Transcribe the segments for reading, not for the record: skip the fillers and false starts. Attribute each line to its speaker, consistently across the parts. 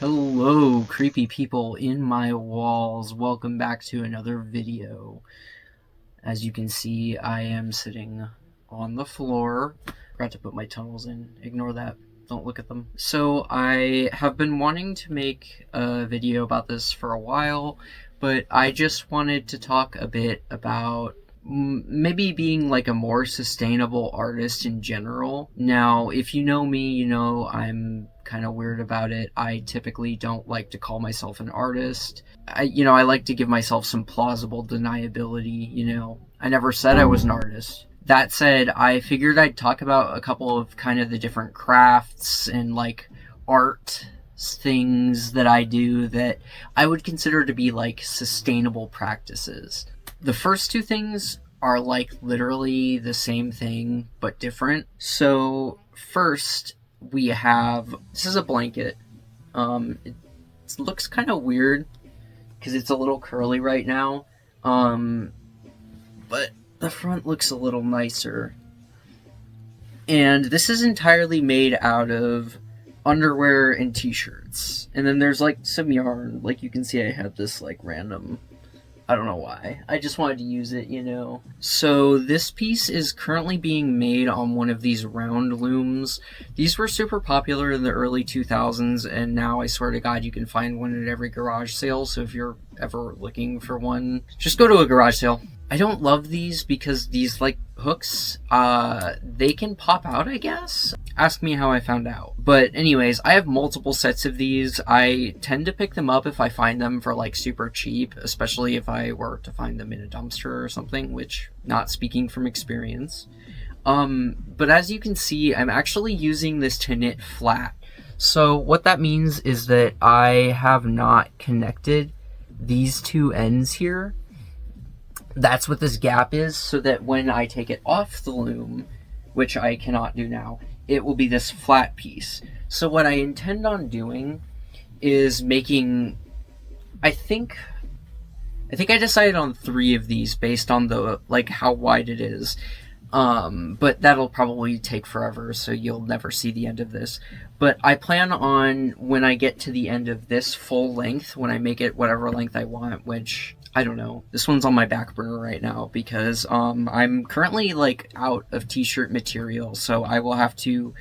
Speaker 1: Hello, creepy people in my walls. Welcome back to another video. As you can see, I am sitting on the floor. Forgot to put my tunnels in. Ignore that. Don't look at them. So I have been wanting to make a video about this for a while, but I just wanted to talk a bit about maybe being like a more sustainable artist in general. Now, if you know me, you know I'm kind of weird about it. I typically don't like to call myself an artist. I like to give myself some plausible deniability. I never said I was an artist. That said, I figured I'd talk about a couple of kind of the different crafts and like art things that I do that I would consider to be like sustainable practices. The first two things are like literally the same thing but different. So first we have, this is a blanket. It looks kind of weird because it's a little curly right now, but the front looks a little nicer. And this is entirely made out of underwear and t-shirts. And then there's like some yarn. Like you can see I have this like random, I don't know why. I just wanted to use it, So this piece is currently being made on one of these round looms. These were super popular in the early 2000s, and now I swear to God you can find one at every garage sale. So if you're ever looking for one, just go to a garage sale. I don't love these because these like hooks, they can pop out, I guess. Ask me how I found out. But anyways, I have multiple sets of these. I tend to pick them up if I find them for like super cheap, especially if I were to find them in a dumpster or something, which, not speaking from experience. But as you can see, I'm actually using this to knit flat. So what that means is that I have not connected these two ends here. That's what this gap is, so that when I take it off the loom, which I cannot do now, it will be this flat piece. So what I intend on doing is making, I think I decided on 3 of these based on the, like, how wide it is. But that'll probably take forever, so you'll never see the end of this. But I plan on, when I get to the end of this full length, when I make it whatever length I want, which, I don't know. This one's on my back burner right now because I'm currently like out of t-shirt material, so I will have to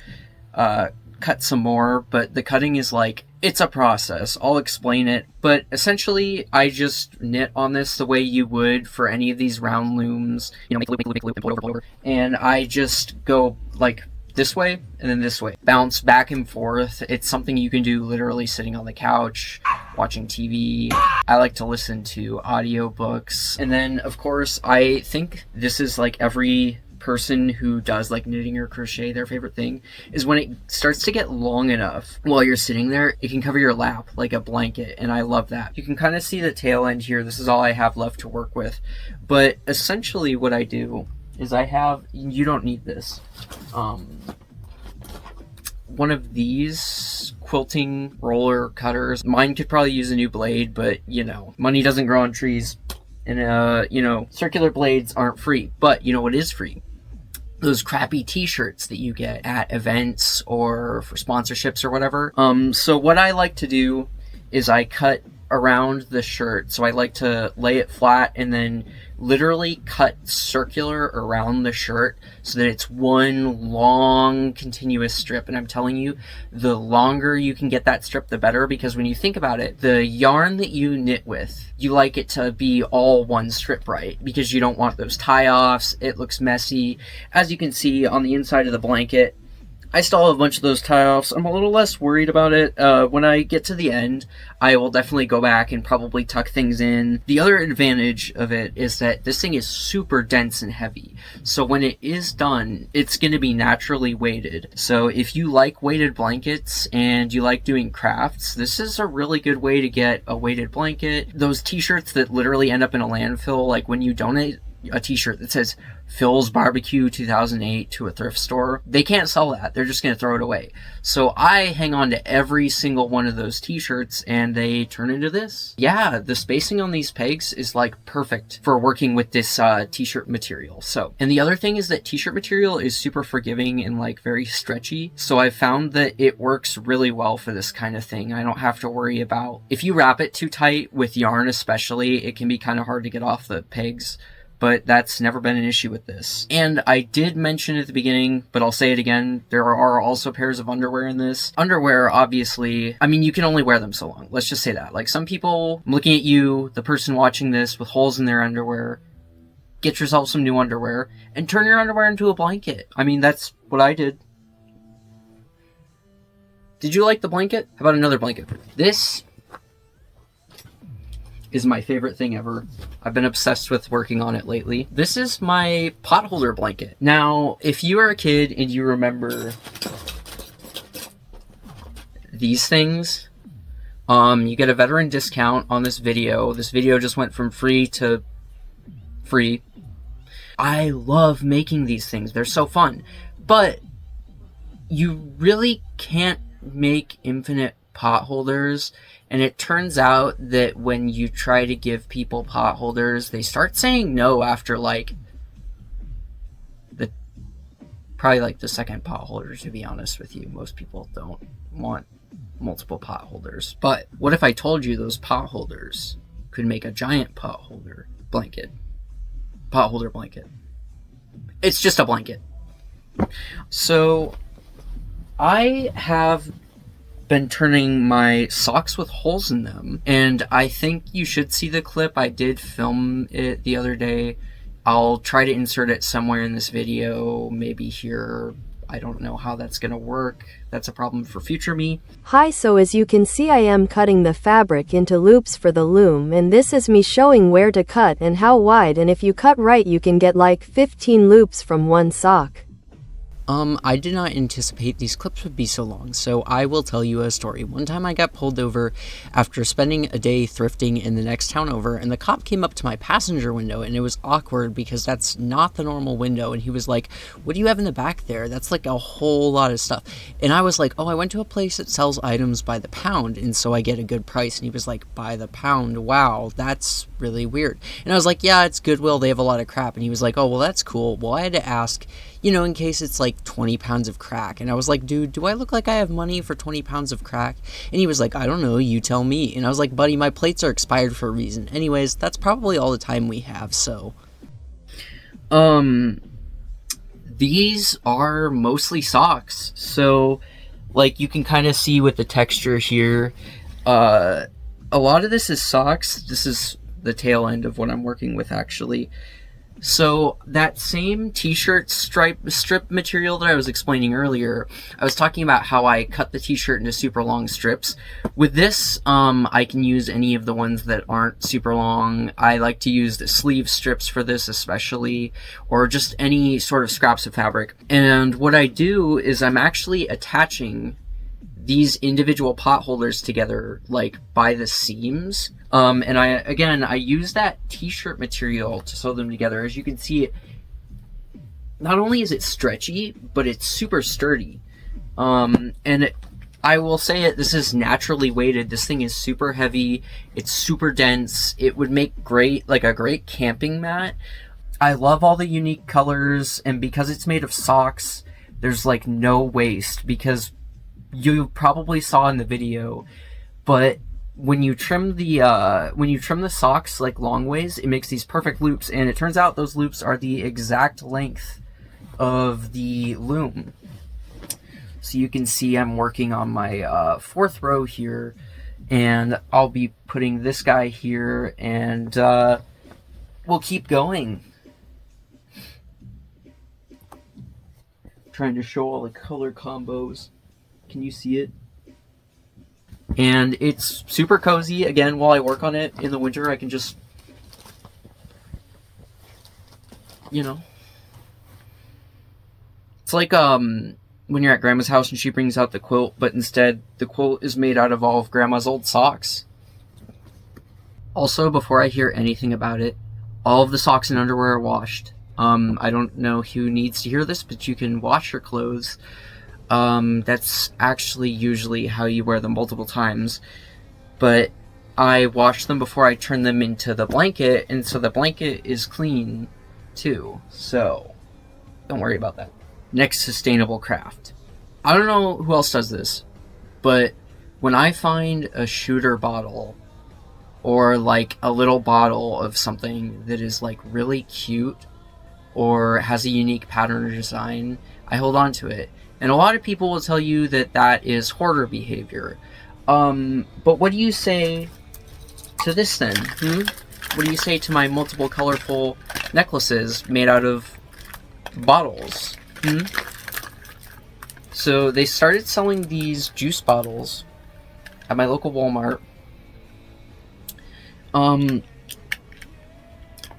Speaker 1: cut some more, but the cutting is like, it's a process. I'll explain it, but essentially I just knit on this the way you would for any of these round looms, make a loop, and pull it over, and I just go like this way and then this way, bounce back and forth. It's something you can do literally sitting on the couch, watching TV. I like to listen to audiobooks. And then of course I think this is like every person who does like knitting or crochet, their favorite thing is when it starts to get long enough while you're sitting there, it can cover your lap like a blanket, and I love that. You can kind of see the tail end here. This is all I have left to work with, but essentially what I do is I have, you don't need this, one of these quilting roller cutters. Mine could probably use a new blade, but money doesn't grow on trees, and circular blades aren't free. But you know what is free? Those crappy t-shirts that you get at events or for sponsorships or whatever. So what I like to do is I cut around the shirt. So I like to lay it flat and then literally cut circular around the shirt so that it's one long continuous strip. And I'm telling you, the longer you can get that strip, the better, because when you think about it, the yarn that you knit with, you like it to be all one strip, right? Because you don't want those tie-offs. It looks messy. As you can see on the inside of the blanket, I still have a bunch of those tie-offs. I'm a little less worried about it. When I get to the end, I will definitely go back and probably tuck things in. The other advantage of it is that this thing is super dense and heavy. So when it is done, it's going to be naturally weighted. So if you like weighted blankets and you like doing crafts, this is a really good way to get a weighted blanket. Those t-shirts that literally end up in a landfill, like when you donate a t-shirt that says Phil's Barbecue 2008 to a thrift store, they can't sell that. They're just going to throw it away. So I hang on to every single one of those t-shirts, and they turn into this. Yeah, the spacing on these pegs is like perfect for working with this t-shirt material. So, and the other thing is that t-shirt material is super forgiving and like very stretchy. So I found that it works really well for this kind of thing. I don't have to worry about, if you wrap it too tight with yarn especially, it can be kind of hard to get off the pegs. But that's never been an issue with this. And I did mention at the beginning, but I'll say it again, there are also pairs of underwear in this. Underwear, obviously, I mean, you can only wear them so long. Let's just say that. Like, some people, I'm looking at you, the person watching this with holes in their underwear, get yourself some new underwear, and turn your underwear into a blanket. I mean, that's what I did. Did you like the blanket? How about another blanket? This is my favorite thing ever. I've been obsessed with working on it lately. This is my pot holder blanket. Now, if you are a kid and you remember these things, you get a veteran discount on this video. This video just went from free to free. I love making these things. They're so fun. But you really can't make infinite pot holders. And it turns out that when you try to give people pot holders, they start saying no after probably like the second pot holder, to be honest with you. Most people don't want multiple pot holders. But what if I told you those pot holders could make a giant pot holder blanket? Pot holder blanket. It's just a blanket. So I have been turning my socks with holes in them, and I think you should see the clip. I did film it the other day. I'll try to insert it somewhere in this video, maybe here. I don't know how that's gonna work. That's a problem for future me.
Speaker 2: Hi, so as you can see, I am cutting the fabric into loops for the loom, and this is me showing where to cut and how wide, and if you cut right you can get like 15 loops from one sock.
Speaker 1: I did not anticipate these clips would be so long, so I will tell you a story. One time I got pulled over after spending a day thrifting in the next town over, and the cop came up to my passenger window, and it was awkward because that's not the normal window, and he was like, "What do you have in the back there? That's like a whole lot of stuff." And I was like, "Oh, I went to a place that sells items by the pound, and so I get a good price." And he was like, "By the pound? Wow, that's really weird." And I was like, "Yeah, it's Goodwill, they have a lot of crap." And he was like, "Oh, well, that's cool." Well, I had to ask, in case it's like 20 pounds of crack. And I was like, "Dude, do I look like I have money for 20 pounds of crack?" And he was like, "I don't know, you tell me." And I was like, "Buddy, my plates are expired for a reason." Anyways, that's probably all the time we have, so. These are mostly socks. So, like, you can kind of see with the texture here, a lot of this is socks. This is the tail end of what I'm working with, actually. So that same t-shirt strip material that I was explaining earlier, I was talking about how I cut the t-shirt into super long strips. With this, I can use any of the ones that aren't super long. I like to use the sleeve strips for this especially, or just any sort of scraps of fabric. And what I do is I'm actually attaching these individual pot holders together, like, by the seams. And I use that t-shirt material to sew them together. As you can see, not only is it stretchy, but it's super sturdy. I will say it, this is naturally weighted. This thing is super heavy. It's super dense. It would make a great camping mat. I love all the unique colors, and because it's made of socks, there's like no waste, because you probably saw in the video, but when you trim the socks like long ways, it makes these perfect loops, and it turns out those loops are the exact length of the loom. So you can see I'm working on my fourth row here, and I'll be putting this guy here, and we'll keep going. Trying to show all the color combos. Can you see it? And it's super cozy. Again, while I work on it in the winter, I can just, it's like when you're at Grandma's house and she brings out the quilt, but instead the quilt is made out of all of Grandma's old socks. Also, before I hear anything about it, All of the socks and underwear are washed. I don't know who needs to hear this, but you can wash your clothes. That's actually usually how you wear them multiple times. But I wash them before I turn them into the blanket, and so the blanket is clean too. So don't worry about that. Next sustainable craft. I don't know who else does this, but when I find a shooter bottle or like a little bottle of something that is like really cute or has a unique pattern or design, I hold on to it. And a lot of people will tell you that that is hoarder behavior. But what do you say to this then? What do you say to my multiple colorful necklaces made out of bottles? So they started selling these juice bottles at my local Walmart.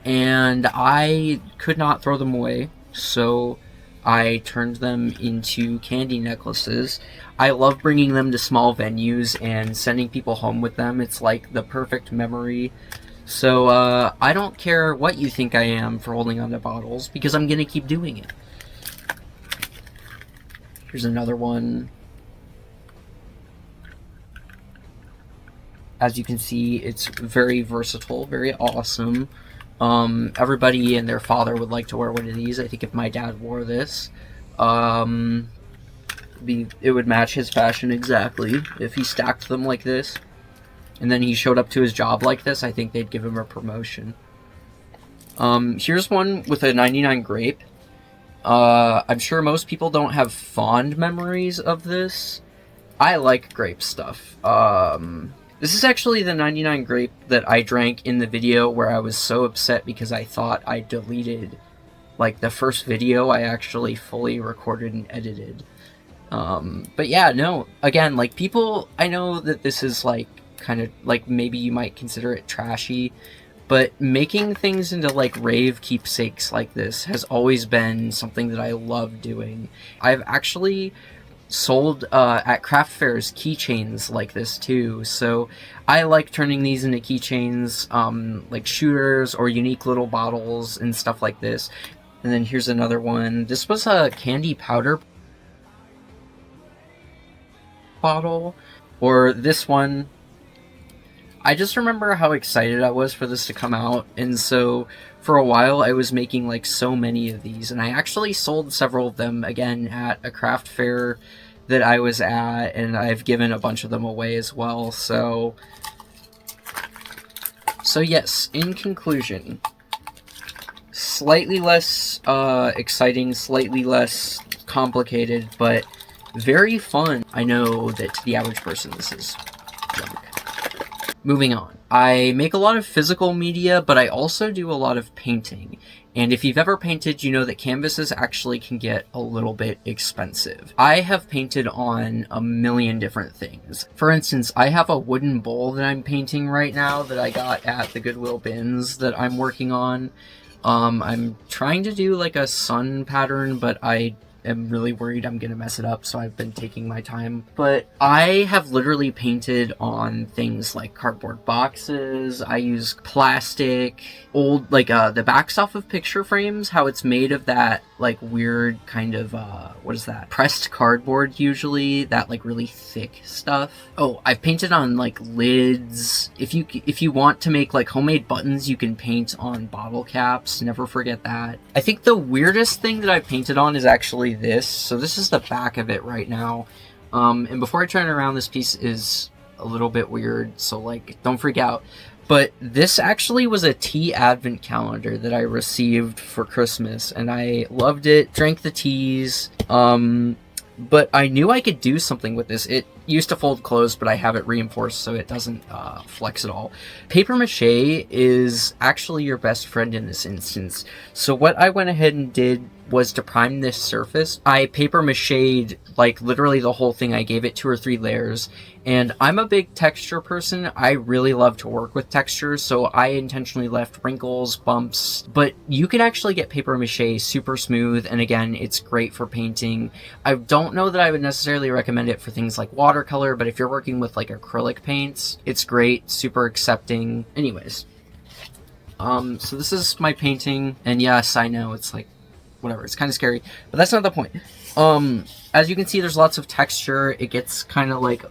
Speaker 1: And I could not throw them away, so I turned them into candy necklaces. I love bringing them to small venues and sending people home with them. It's like the perfect memory. So I don't care what you think I am for holding on to bottles, because I'm going to keep doing it. Here's another one. As you can see, it's very versatile, very awesome. Everybody and their father would like to wear one of these. I think if my dad wore this, it would match his fashion exactly. If he stacked them like this, and then he showed up to his job like this, I think they'd give him a promotion. Here's one with a 99 grape. I'm sure most people don't have fond memories of this. I like grape stuff. This is actually the 99 grape that I drank in the video where I was so upset because I thought I deleted, like, the first video I actually fully recorded and edited. But yeah, no, again, like, people, I know that this is, like, kind of, like, maybe you might consider it trashy, but making things into, like, rave keepsakes like this has always been something that I love doing. I've actually sold at craft fairs keychains like this too, so I like turning these into keychains, like shooters or unique little bottles and stuff like this. And then here's another one. This was a candy powder bottle, or this one. I just remember how excited I was for this to come out, and so for a while I was making like so many of these, and I actually sold several of them again at a craft fair that I was at, and I've given a bunch of them away as well. So yes, in conclusion, slightly less exciting, slightly less complicated, but very fun. I know that to the average person this is junk. Moving on. I make a lot of physical media, but I also do a lot of painting. And if you've ever painted, you know that canvases actually can get a little bit expensive. I have painted on a million different things. For instance, I have a wooden bowl that I'm painting right now that I got at the Goodwill bins that I'm working on. I'm trying to do like a sun pattern, but I am really worried I'm gonna mess it up, so I've been taking my time. But I have literally painted on things like cardboard boxes. I use plastic, old, like the backs off of picture frames, how it's made of that like weird kind of what is that, pressed cardboard, usually that like really thick stuff. Oh, I've painted on like lids. If you want to make like homemade buttons, you can paint on bottle caps. Never forget that. I think the weirdest thing that I've painted on is actually this. So this is the back of it right now. And before I turn it around, this piece is a little bit weird, so like don't freak out. But this actually was a tea advent calendar that I received for Christmas, and I loved it, drank the teas, but I knew I could do something with this. It used to fold closed, but I have it reinforced so it doesn't flex at all. Paper mache is actually your best friend in this instance. So what I went ahead and did was to prime this surface. I paper mached like literally the whole thing. I gave it 2 or 3 layers, and I'm a big texture person. I really love to work with textures, so I intentionally left wrinkles, bumps, but you can actually get paper mache super smooth, and again, it's great for painting. I don't know that I would necessarily recommend it for things like watercolor, but if you're working with like acrylic paints, it's great, super accepting. Anyways, So this is my painting, and yes, I know, it's like, whatever, it's kind of scary, but that's not the point. As you can see, there's lots of texture. It gets kind of like,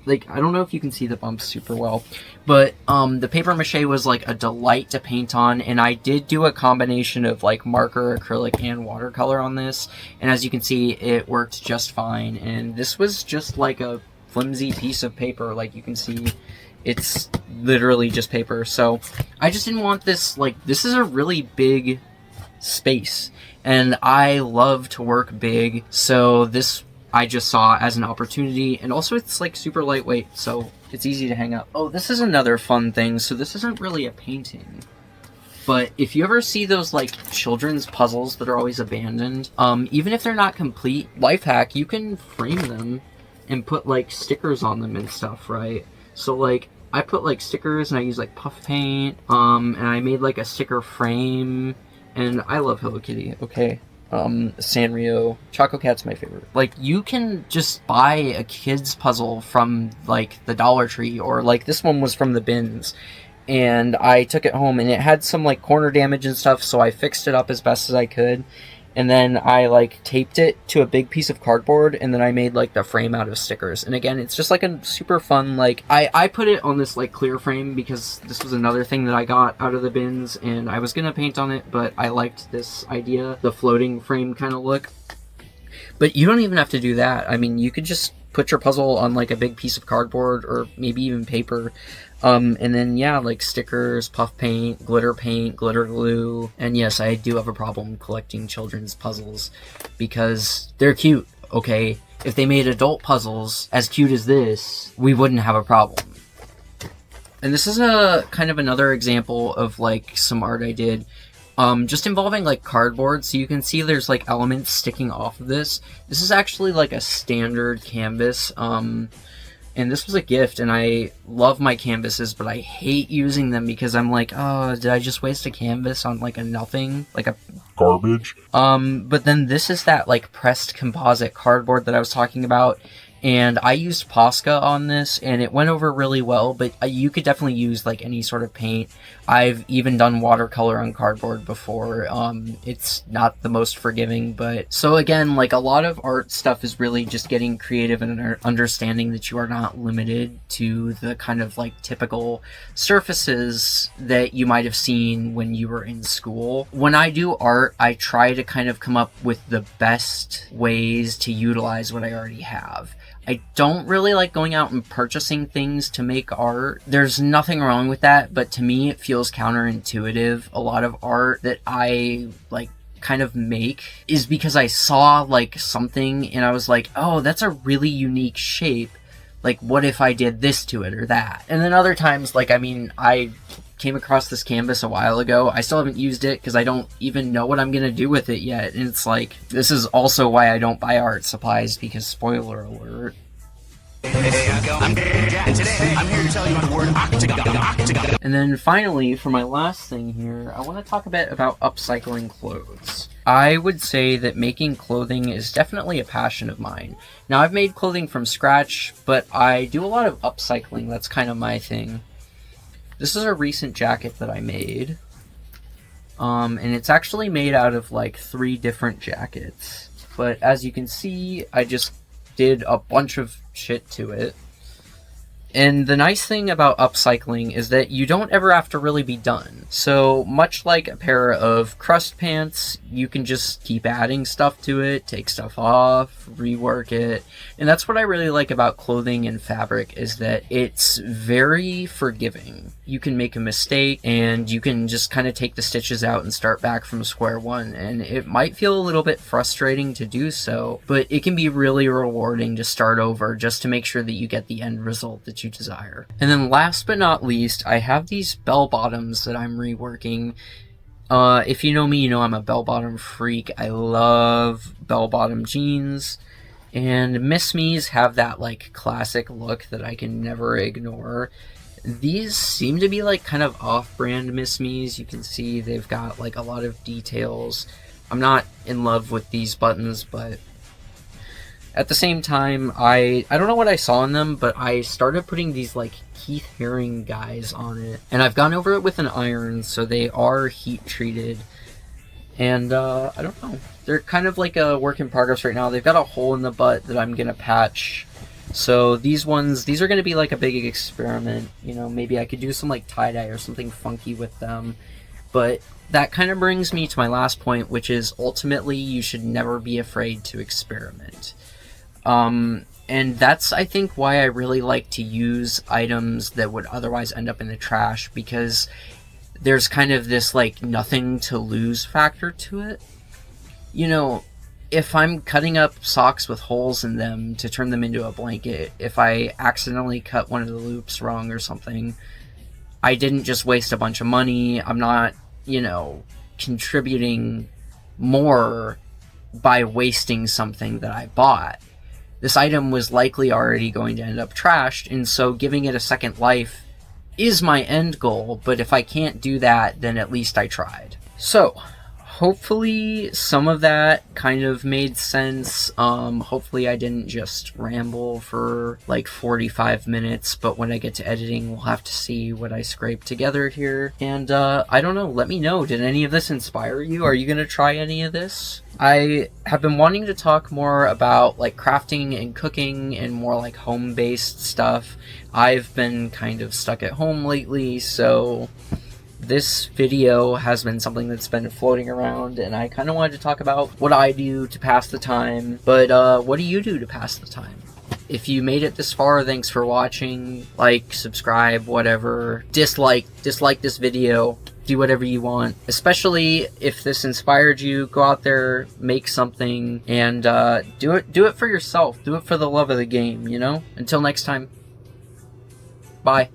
Speaker 1: I don't know if you can see the bumps super well, but the paper mache was like a delight to paint on, and I did do a combination of like marker, acrylic, and watercolor on this, and as you can see, it worked just fine. And this was just like a flimsy piece of paper. Like you can see, it's literally just paper. So I just didn't want this, like, this is a really big space, and I love to work big, so this I just saw as an opportunity. And also it's like super lightweight, so it's easy to hang up. Oh, this is another fun thing. So this isn't really a painting, but if you ever see those like children's puzzles that are always abandoned, even if they're not complete, life hack, you can frame them and put like stickers on them and stuff, right? So like I put like stickers, and I use like puff paint, and I made like a sticker frame. And I love Hello Kitty, okay? Sanrio. Choco Cat's my favorite. Like, you can just buy a kid's puzzle from, like, the Dollar Tree, or, like, this one was from the bins. And I took it home, and it had some, like, corner damage and stuff, so I fixed it up as best as I could. And then I, like, taped it to a big piece of cardboard, and then I made, like, the frame out of stickers. And again, it's just, like, a super fun, like, I put it on this, like, clear frame because this was another thing that I got out of the bins, and I was gonna paint on it, but I liked this idea, the floating frame kind of look. But you don't even have to do that. I mean, you could just put your puzzle on, like, a big piece of cardboard, or maybe even paper. And then, yeah, like stickers, puff paint, glitter glue. And yes, I do have a problem collecting children's puzzles because they're cute, okay? If they made adult puzzles as cute as this, we wouldn't have a problem. And this is a kind of another example of like some art I did, just involving like cardboard. So you can see there's like elements sticking off of this. This is actually like a standard canvas, and this was a gift, and I love my canvases, but I hate using them because I'm like, oh, did I just waste a canvas on like a nothing? Like a
Speaker 3: garbage?
Speaker 1: But then this is that like pressed composite cardboard that I was talking about, and I used Posca on this, and it went over really well, but you could definitely use like any sort of paint. I've even done watercolor on cardboard before. It's not the most forgiving, but so again, like a lot of art stuff is really just getting creative and understanding that you are not limited to the kind of like typical surfaces that you might have seen when you were in school. When I do art, I try to kind of come up with the best ways to utilize what I already have. I don't really like going out and purchasing things to make art. There's nothing wrong with that, but to me it feels counterintuitive. A lot of art that I like kind of make is because I saw like something and I was like, oh, that's a really unique shape. Like, what if I did this to it or that? And then other times, like, I mean, I came across this canvas a while ago. I still haven't used it because I don't even know what I'm gonna do with it yet. And it's like, this is also why I don't buy art supplies, because spoiler alert.
Speaker 4: I'm today I'm here to tell you the word octagon.
Speaker 1: And then finally, for my last thing here, I want to talk a bit about upcycling clothes. I would say that making clothing is definitely a passion of mine. Now, I've made clothing from scratch, but I do a lot of upcycling. That's kind of my thing. This is a recent jacket that I made. And it's actually made out of like 3 different jackets. But as you can see, I just did a bunch of shit to it. And the nice thing about upcycling is that you don't ever have to really be done. So much like a pair of crust pants, you can just keep adding stuff to it, take stuff off, rework it. And that's what I really like about clothing and fabric, is that it's very forgiving. You can make a mistake and you can just kind of take the stitches out and start back from square one. And it might feel a little bit frustrating to do so, but it can be really rewarding to start over just to make sure that you get the end result that you desire. And then last but not least, I have these bell bottoms that I'm reworking. If you know me, you know I'm a bell bottom freak. I love bell bottom jeans, and Miss Me's have that like classic look that I can never ignore. These seem to be like kind of off-brand Miss Me's. You can see they've got like a lot of details. I'm not in love with these buttons, but At the same time, I don't know what I saw in them, but I started putting these like Keith Haring guys on it, and I've gone over it with an iron, so they are heat treated. And I don't know, they're kind of like a work in progress right now. They've got a hole in the butt that I'm gonna patch. So these are gonna be like a big experiment. You know, maybe I could do some like tie-dye or something funky with them. But that kind of brings me to my last point, which is ultimately you should never be afraid to experiment. And that's, I think, why I really like to use items that would otherwise end up in the trash, because there's kind of this, like, nothing to lose factor to it. You know, if I'm cutting up socks with holes in them to turn them into a blanket, if I accidentally cut one of the loops wrong or something, I didn't just waste a bunch of money. I'm not, you know, contributing more by wasting something that I bought. This item was likely already going to end up trashed, and so giving it a second life is my end goal, but if I can't do that, then at least I tried. So, hopefully some of that kind of made sense. Hopefully I didn't just ramble for like 45 minutes, but when I get to editing, we'll have to see what I scrape together here. And I don't know, let me know, did any of this inspire you? Are you gonna try any of this? I have been wanting to talk more about like crafting and cooking and more like home-based stuff. I've been kind of stuck at home lately, so this video has been something that's been floating around, and I kind of wanted to talk about what I do to pass the time. But what do you do to pass the time? If you made it this far, thanks for watching. Like, subscribe, whatever. Dislike this video. Do whatever you want. Especially if this inspired you, go out there, make something, and do it for yourself. Do it for the love of the game, you know? Until next time. Bye.